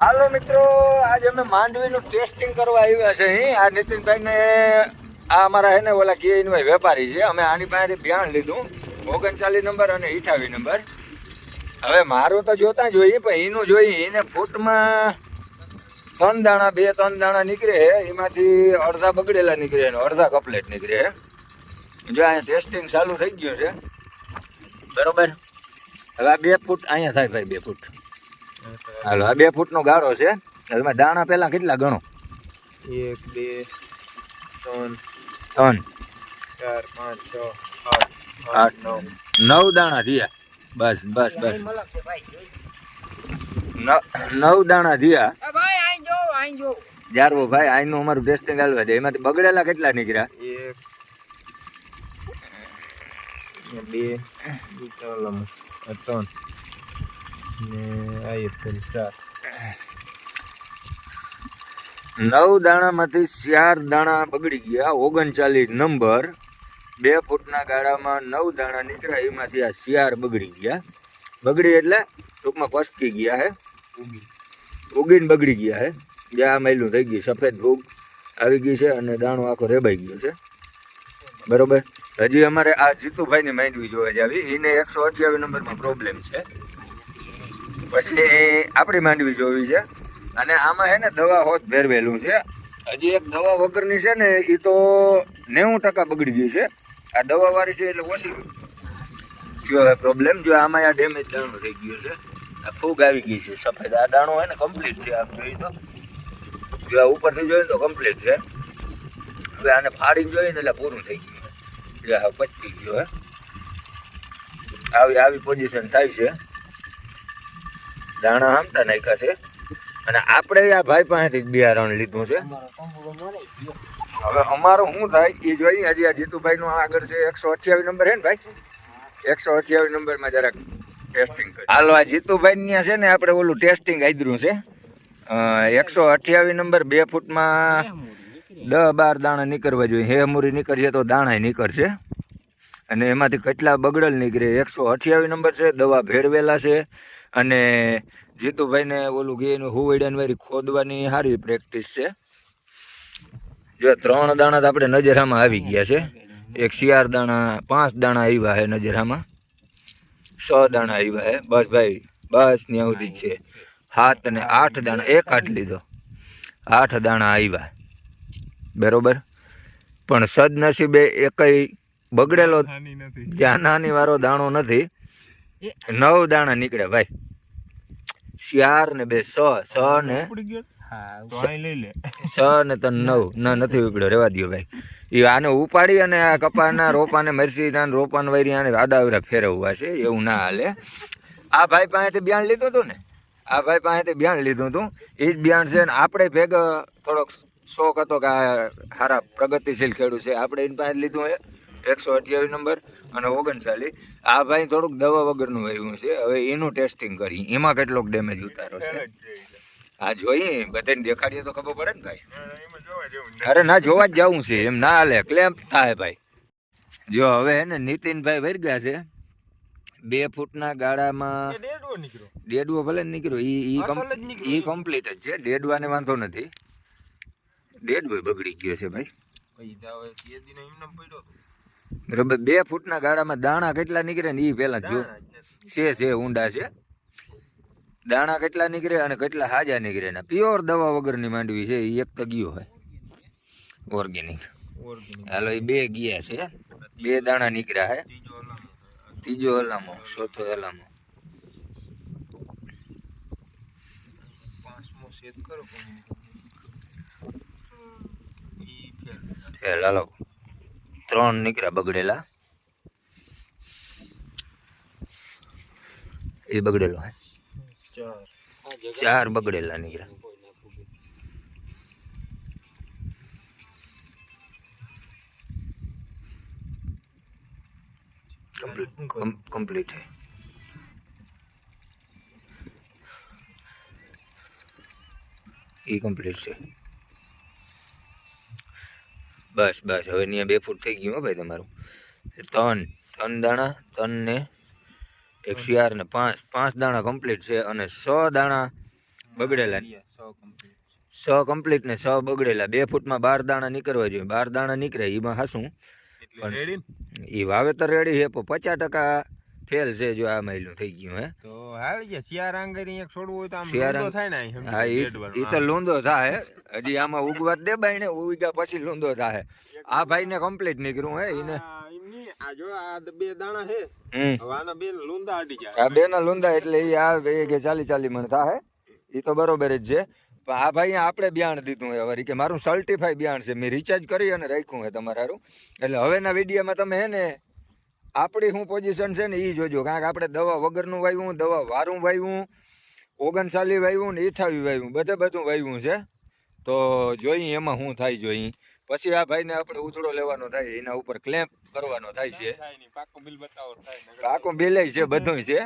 હાલો મિત્રો, આજે અમે માંડવીનું ટેસ્ટિંગ કરવા આવ્યા છે. આ નીતિનભાઈને આ અમારા હે ને ઓલા કેઈનો વેપારી છે. અમે આની પાસેથી બિયાણ લીધું 39 નંબર અને 28 નંબર. હવે મારું તો જોતા જોઈએ, પણ એનું જોઈએ એને ફૂટમાં 3 દાણા 2-3 દાણા નીકળે છે. એમાંથી અડધા બગડેલા નીકળે અને અડધા કમ્પ્લીટ નીકળે છે. જો અહીંયા ટેસ્ટિંગ ચાલુ થઈ ગયું છે, બરોબર. હવે આ 2 ફૂટ અહીંયા થાય ભાઈ, 2 ફૂટ. હાલો, આ 2 ફૂટનો ગાળો છે. એમાં દાણા પહેલા કેટલા ગણો? 1 2 3 3 4 5 6 8 9 9 દાણા થયા. બસ બસ બસ, 9 દાણા થયા. જારવો ભાઈ, આઈનું અમારું ટેસ્ટિંગ હાલવા દે. એમાંથી બગડેલા કેટલા નીકળ્યા? 1 2 3 ને આ 4 9 દાણામાંથી 4 દાણા બગડી ગયા. 39 નંબર. 2 ફૂટના ગાળામાં 9 દાણા નીકળ્યા. એમાંથી આ 4 બગડી ગયા. બગડી એટલે ટૂંકમાં પસકી ગયા હે, ઉગીને બગડી ગયા હે. જે આ મૈલું થઈ ગયું, સફેદ ભૂગ આવી ગઈ છે અને દાણો આખો રેબાઈ ગયો છે, બરોબર. હજી અમારે આ જીતુભાઈની માંડવી જોવા જાવી. એને 128 નંબરમાં પ્રોબ્લેમ છે. પછી આપણી માંડવી જોવી છે. અને આમાં હે ને દવા હોત ભેરવેલું છે. હજી એક દવા વગરની છે ને, એ તો 90% બગડી ગઈ છે. આ દવાવાળી છે એટલે ઓછી થયો હવે પ્રોબ્લેમ. જો આમાં આ ડેમેજ દાણો થઈ ગયો છે, આ ફૂગ આવી ગઈ છે સફેદ. આ દાણો હે ને કમ્પ્લીટ છે. આમ જોઈએ તો, જો આ ઉપરથી જોઈએ તો કમ્પ્લીટ છે. હવે આને ફાડીને જોઈએ ને એટલે પૂરું થઈ ગયું. જે હા પચી ગયો હે. આવી પોઝિશન થાય છે. દાણા હામતા નાખ્યા છે. અને આપણે આ ભાઈ પાસેથી જ બિયારણ લીધું છે. હવે અમારું શું થાય એ જોઈએ. હજી આ જીતુભાઈનું આગળ છે 128 નંબર હે ને ભાઈ, 128 નંબરમાં જરાક ટેસ્ટિંગ કરી. હાલો, આ જીતુભાઈ છે ને આપણે ઓલું ટેસ્ટિંગ આદરું છે. 128 નંબર 2 ફૂટમાં 10-12 દાણા નીકળવા જોઈએ. હેમુરી નીકળશે તો દાણા નીકળશે. અને એમાંથી કેટલા બગડલ નીકળે. 128 નંબર છે, દવા ભેળવેલા છે. અને જીતુભાઈને ઓલું ગેનું હુવડાની ખોદવાની સારી પ્રેક્ટિસ છે. જો 3 દાણા તો આપણે નજરામાં આવી ગયા છે. એક 4 દાણા 5 દાણા આવ્યા છે નજરામાં, 6 દાણા આવ્યા છે. બસ ભાઈ, બસ ત્યાં સુધી જ છે. 7 અને 8 દાણા એક હાથ લીધો, 8 દાણા આવ્યા, બરોબર. પણ સદનસીબે એકય બગડેલો ત્યાં નાની વાળો દાણો નથી. 9 દાણા નીકળ્યા ભાઈ. 4 ને 2 6 ને 6 ને 9 ના નથી ઉપડ્યો. રેવા દો ભાઈ. એ આને ઉપાડી અને આ કપાના રોપાને મરસીના રોપાને વારી આને આડાવડા ફેરવવા છે, એવું ના હાલે. આ ભાઈ પાસેથી બિયાણ લીધું હતું ને, આ ભાઈ પાસેથી બિયાણ લીધું હતું. એ જ બિયાણ છે. ને આપણે ભેગો થોડોક શોખ હતો કે આ સારા પ્રગતિશીલ ખેડૂત છે, આપણે એની પાસે લીધું છે 128 નંબર અને 39. આ ભાઈ થોડુંક દવા વગરનું આવ્યું છે. હવે એનું ટેસ્ટિંગ કરી, એમાં કેટલોક ડેમેજ ઉતારો છે. આ જોઈએ, બધાને દેખાડીએ તો ખબર પડે ને ભાઈ. અરે ના, જોવા જ જવું છે, એમ ના હાલે, ક્લેમ થાય ભાઈ. જો હવે હે ને નીતિનભાઈ વરી ગયા છે. 2 ફૂટના ગાળામાં ડેડવો ભલે નીકળ્યો, એ કમ્પ્લીટ જ છે. ડેડવાને વાંધો નથી. ડેડવો બગડી ગયો છે ભાઈ, બરોબર. 2 ફૂટના ગાળામાં દાણા કેટલા નીકળે ને એ પેલા જો છે ઊંડા છે. દાણા કેટલા નીકળે અને કેટલા હાજા નીકળે ને પ્યોર દવા વગરની માંડવી છે. એ એક તો ગયો હોય ઓર્ગેનિક. હાલો, એ 2 ગયા છે. 2 દાણા નીકળ્યા હે. ત્રીજો હલામો, ચોથો હલામો, 5મો સેટ કરો. હાલો, 3 નીકળ્યા બગડેલા. એ બગડેલો હે. 4 બગડેલા નીકળ્યા. કમ્પ્લીટ है. એ કમ્પ્લીટ છે. બસ બસ, હવે અહીંયા 2 ફૂટ થઈ ગયું હો ભાઈ તમારું. 3 દાણા, 3 ને 1 4 ને 5 દાણા કમ્પ્લીટ છે. અને 100 દાણા બગડેલા સો કમ્પ્લીટ 100 કમ્પ્લીટ ને 100 બગડેલા. 2 ફૂટમાં 12 દાણા નીકળવા જોઈએ. 12 દાણા નીકળે એમાં હાસું એટલે રેડી એ વાવેતર રેડી છે પણ 50% ફેલ છે. જો આ માયલું થઈ ગયું હે તો હાલ જે શિયારાંગરી એક છોડવું હોય તો આમ શિયારાંગ- લૂંદો થાય ને અહીં સમજી હા લો, એ dead વાળું. તો લૂંદો થાય. હજી આમાં ઉગવા જ દે બાઈ ને, ઉગ્યા પછી લૂંદો થાય. આ ભાઈ ને કમ્પ્લીટ નીકળ્યું હે એને. આ એમ નહીં, આ જો આ 2 દાણા છે હવે આના 2 લૂંદા અડી જાય આ બે ના લૂંદા એટલે એ આ બે કે 40 મણ થાય. એ તો બરોબર જ છે. પણ આ ભાઈ આપણે બિયાણ દીધું હે વળી કે મારું સર્ટિફાઈ બિયાણ છે. મેં રિચાર્જ કરી અને રાખ્યું હે તમારું. એટલે હવેના વિડીયોમાં તમે હે ને આપણી શું પોઝિશન છે ને એ જોજો. કારણ કે આપણે દવા વગરનું વાવ્યું, દવા વારું વાવ્યું, 39 વાવ્યું ને 28 વાવ્યું, બધું વાવ્યું છે. તો જોઈએ એમાં શું થાય. જોઈએ પછી આ ભાઈને આપણે ઉધડો લેવાનો થાય, એના ઉપર ક્લેમ્પ કરવાનો થાય છે. થાય નહીં પાકું બિલ બતાવો થાય નકર આખું બિલે છે, બધું છે.